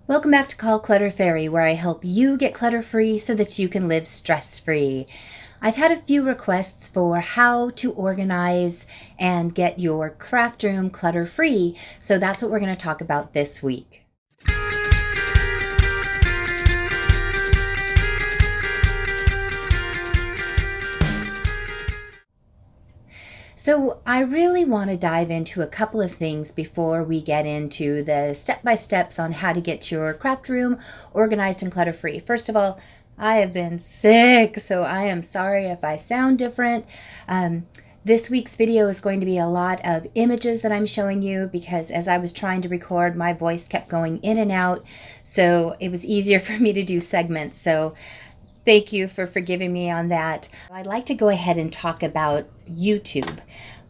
Welcome back to Clutter Fairy, where I help you get clutter-free so that you can live stress-free. I've had a few requests for how to organize and get your craft room clutter-free, so that's what we're going to talk about this week. So I really want to dive into a couple of things before we get into the step-by-steps on how to get your craft room organized and clutter-free. First of all, I have been sick, so I am sorry if I sound different. This week's video is going to be a lot of images that I'm showing you because as I was trying to record, my voice kept going in and out, so it was easier for me to do segments. So thank you for forgiving me on that. I'd like to go ahead and talk about YouTube.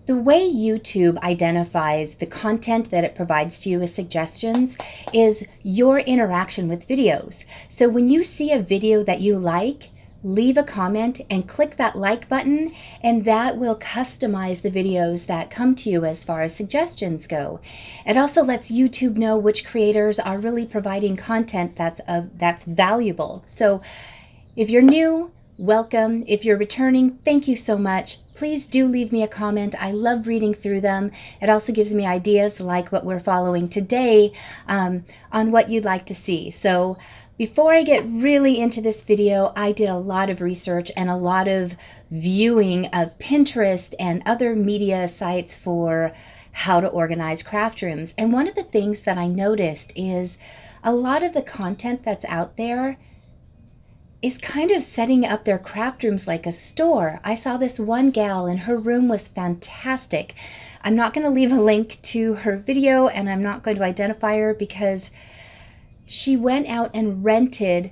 The way YouTube identifies the content that it provides to you as suggestions is your interaction with videos. So when you see a video that you like, leave a comment and click that like button, and that will customize the videos that come to you as far as suggestions go. It also lets YouTube know which creators are really providing content that's valuable. So if you're new, welcome. If you're returning, thank you so much. Please do leave me a comment. I love reading through them. It also gives me ideas like what we're following today on what you'd like to see. So before I get really into this video, I did a lot of research and a lot of viewing of Pinterest and other media sites for how to organize craft rooms. And one of the things that I noticed is a lot of the content that's out there is kind of setting up their craft rooms like a store. I saw this one gal and her room was fantastic. I'm not going to leave a link to her video and I'm not going to identify her because she went out and rented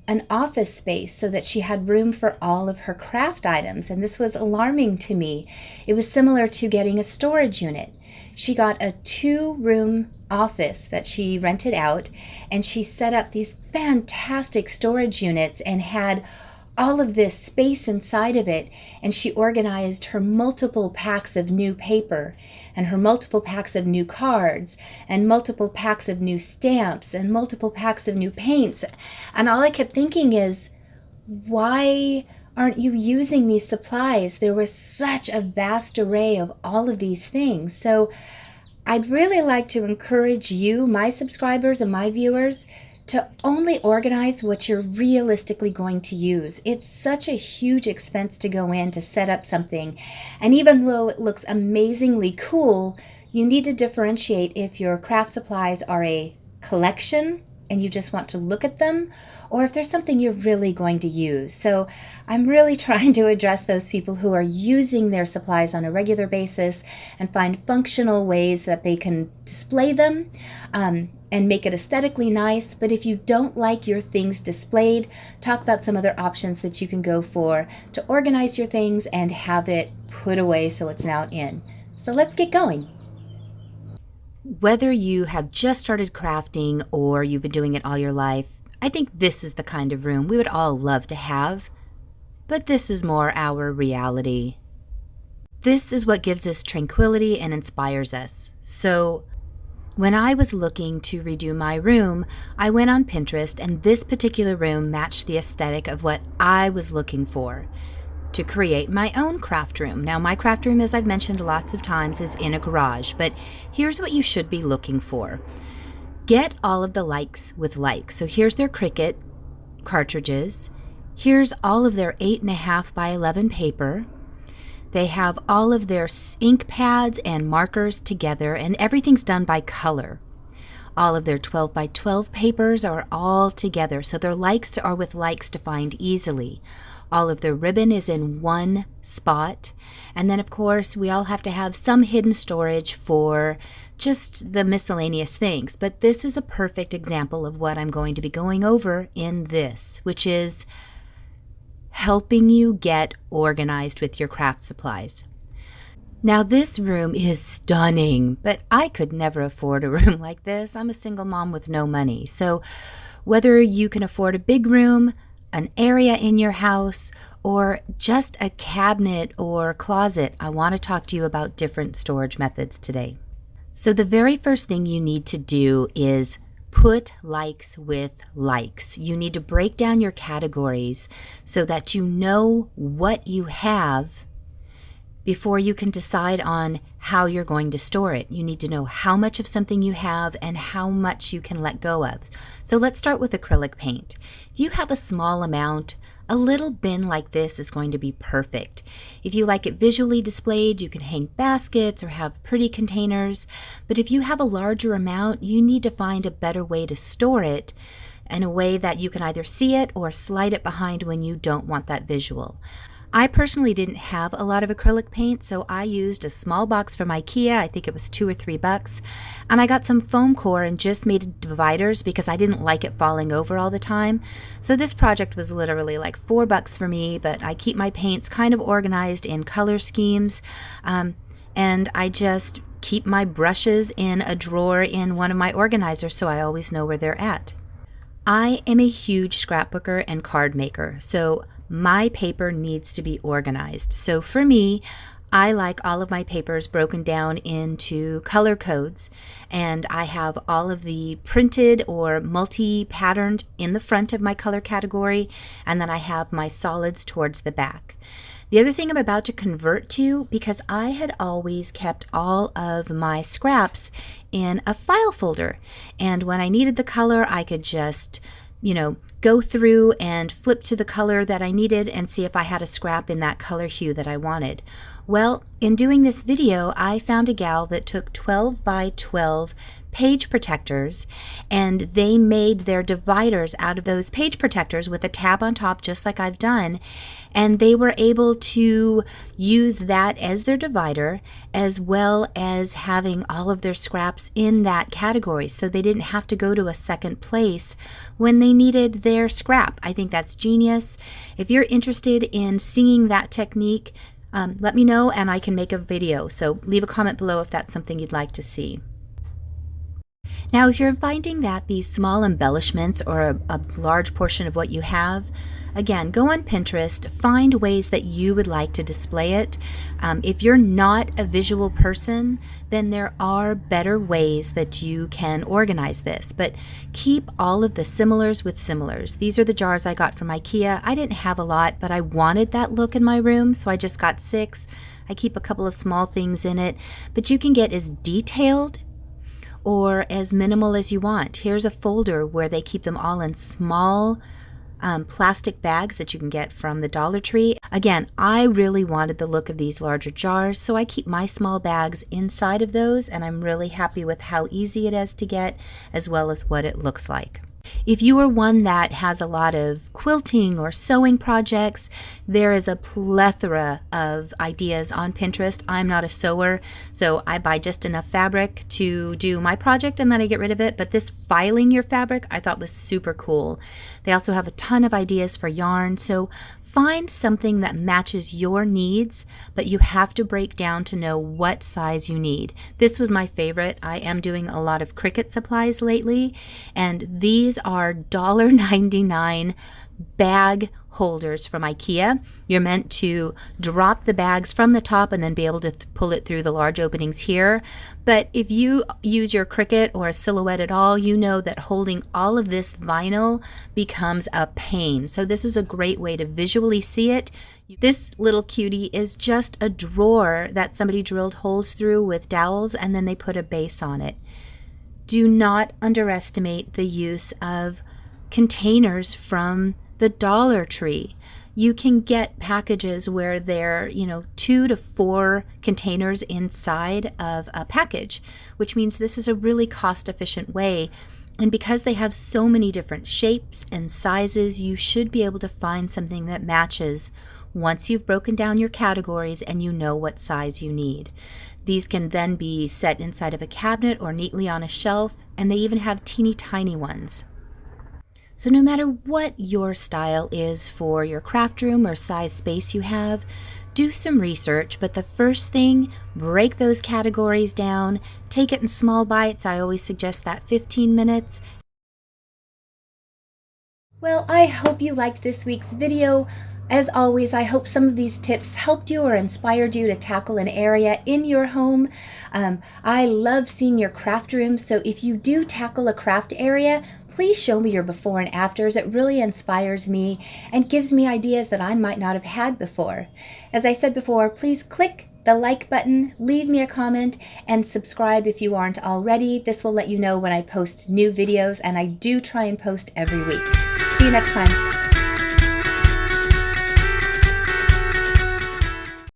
an office space so that she had room for all of her craft items, and this was alarming to me. It was similar to getting a storage unit. She got a 2-room office that she rented out, and she set up these fantastic storage units and had all of this space inside of it, and she organized her multiple packs of new paper and her multiple packs of new cards and multiple packs of new stamps and multiple packs of new paints. And all I kept thinking is, why aren't you using these supplies? There was such a vast array of all of these things. So I'd really like to encourage you, my subscribers and my viewers, to only organize what you're realistically going to use. It's such a huge expense to go in to set up something. And even though it looks amazingly cool, you need to differentiate if your craft supplies are a collection and you just want to look at them, or if there's something you're really going to use. So I'm really trying to address those people who are using their supplies on a regular basis and find functional ways that they can display them and make it aesthetically nice. But if you don't like your things displayed, talk about some other options that you can go for to organize your things and have it put away so it's now in. So let's get going. Whether you have just started crafting or you've been doing it all your life, I think this is the kind of room we would all love to have, but this is more our reality. This is what gives us tranquility and inspires us. So when I was looking to redo my room, I went on Pinterest, and this particular room matched the aesthetic of what I was looking for to create my own craft room. Now, my craft room, as I've mentioned lots of times, is in a garage, but here's what you should be looking for. Get all of the likes with likes. So here's their Cricut cartridges. Here's all of their 8.5 by 11 paper. They have all of their ink pads and markers together, and everything's done by color. All of their 12 by 12 papers are all together, so their likes are with likes to find easily. All of their ribbon is in one spot. And then, of course, we all have to have some hidden storage for just the miscellaneous things. But this is a perfect example of what I'm going to be going over in this, which is helping you get organized with your craft supplies. Now, this room is stunning, but I could never afford a room like this. I'm a single mom with no money. So whether you can afford a big room, an area in your house, or just a cabinet or closet, I want to talk to you about different storage methods today. So the very first thing you need to do is put likes with likes. You need to break down your categories so that you know what you have before you can decide on how you're going to store it. You need to know how much of something you have and how much you can let go of. So let's start with acrylic paint. If you have a small amount, a little bin like this is going to be perfect. If you like it visually displayed, you can hang baskets or have pretty containers. But if you have a larger amount, you need to find a better way to store it in a way that you can either see it or slide it behind when you don't want that visual. I personally didn't have a lot of acrylic paint, so I used a small box from IKEA. I think it was $2 or $3. And I got some foam core and just made dividers because I didn't like it falling over all the time. So this project was literally like $4 for me, but I keep my paints kind of organized in color schemes. And I just keep my brushes in a drawer in one of my organizers so I always know where they're at. I am a huge scrapbooker and card maker, so my paper needs to be organized. So for me, I like all of my papers broken down into color codes, and I have all of the printed or multi-patterned in the front of my color category, and then I have my solids towards the back. The other thing I'm about to convert to, because I had always kept all of my scraps in a file folder, and when I needed the color, I could just go through and flip to the color that I needed and see if I had a scrap in that color hue that I wanted. Well, in doing this video, I found a gal that took 12 by 12 page protectors, and they made their dividers out of those page protectors with a tab on top, just like I've done, and they were able to use that as their divider as well as having all of their scraps in that category, so they didn't have to go to a second place when they needed their scrap. I think that's genius. If you're interested in seeing that technique, let me know and I can make a video, so leave a comment below if that's something you'd like to see. Now, if you're finding that these small embellishments are a large portion of what you have, again, go on Pinterest, find ways that you would like to display it. If you're not a visual person, then there are better ways that you can organize this, but keep all of the similars with similars. These are the jars I got from IKEA. I didn't have a lot, but I wanted that look in my room, so I just got 6. I keep a couple of small things in it, but you can get as detailed or as minimal as you want. Here's a folder where they keep them all in small plastic bags that you can get from the Dollar Tree. Again, I really wanted the look of these larger jars, so I keep my small bags inside of those, and I'm really happy with how easy it is to get as well as what it looks like. If you are one that has a lot of quilting or sewing projects, there is a plethora of ideas on Pinterest. I'm not a sewer, so I buy just enough fabric to do my project and then I get rid of it. But this filing your fabric I thought was super cool. They also have a ton of ideas for yarn, so find something that matches your needs, but you have to break down to know what size you need. This was my favorite. I am doing a lot of Cricut supplies lately, and these are $1.99 bag holders from IKEA. You're meant to drop the bags from the top and then be able to pull it through the large openings here. But if you use your Cricut or a Silhouette at all, you know that holding all of this vinyl becomes a pain. So this is a great way to visually see it. This little cutie is just a drawer that somebody drilled holes through with dowels and then they put a base on it. Do not underestimate the use of containers from the Dollar Tree. You can get packages where they're, 2 to 4 containers inside of a package, which means this is a really cost-efficient way. And because they have so many different shapes and sizes, you should be able to find something that matches once you've broken down your categories and you know what size you need. These can then be set inside of a cabinet or neatly on a shelf, and they even have teeny tiny ones. So no matter what your style is for your craft room or size space you have, do some research, but the first thing, break those categories down, take it in small bites. I always suggest that 15 minutes. Well, I hope you liked this week's video. As always, I hope some of these tips helped you or inspired you to tackle an area in your home. I love seeing your craft room, so if you do tackle a craft area, please show me your before and afters. It really inspires me and gives me ideas that I might not have had before. As I said before, please click the like button, leave me a comment, and subscribe if you aren't already. This will let you know when I post new videos, and I do try and post every week. See you next time.